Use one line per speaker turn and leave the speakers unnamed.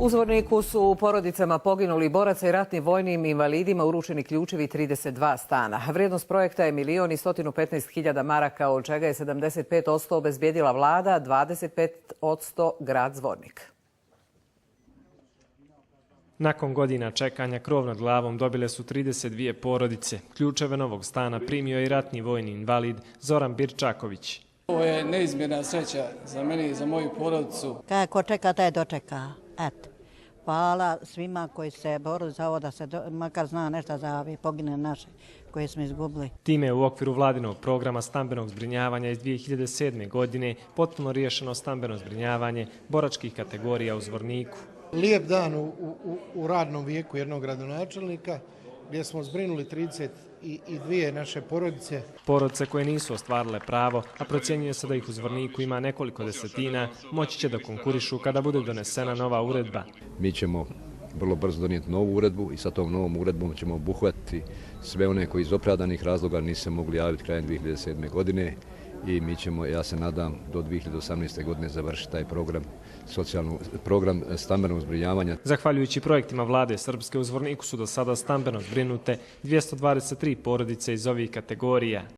U Zvorniku su u porodicama poginulih boraca i ratnim vojnim invalidima uručeni ključevi 32 stana. Vrijednost projekta je 1.115.000 maraka, od čega je 75% obezbijedila vlada, 25% grad Zvornik.
Nakon godina čekanja krov nad glavom dobile su 32 porodice. Ključeve novog stana primio je i ratni vojni invalid Zoran Birčaković.
Ovo je neizmjerna sreća za mene i za moju porodicu.
Ko čeka, taj dočeka. Eto. Hvala svima koji se boru za ovo da se makar zna nešto za ove pogine naše koje smo izgubili.
Time je u okviru vladinog programa stambenog zbrinjavanja iz 2007. godine potpuno riješeno stambeno zbrinjavanje boračkih kategorija u Zvorniku.
Lijep dan u radnom vijeku jednog gradonačelnika gdje smo zbrinuli 32 naše porodice.
Porodice koje nisu ostvarile pravo, a procjenjuje se da ih u Zvorniku ima nekoliko desetina, moći će da konkurišu kada bude donesena nova uredba.
Mi ćemo vrlo brzo donijeti novu uredbu i sa tom novom uredbom ćemo obuhvatiti sve one koji iz opravdanih razloga nisu se mogli javiti krajem 2007. godine i mi ćemo, ja se nadam, do 2018. godine završiti taj program stambenog zbrinjavanja.
Zahvaljujući projektima vlade Srpske, u Zvorniku su do sada stambeno zbrinute 223 porodice iz ovih kategorija.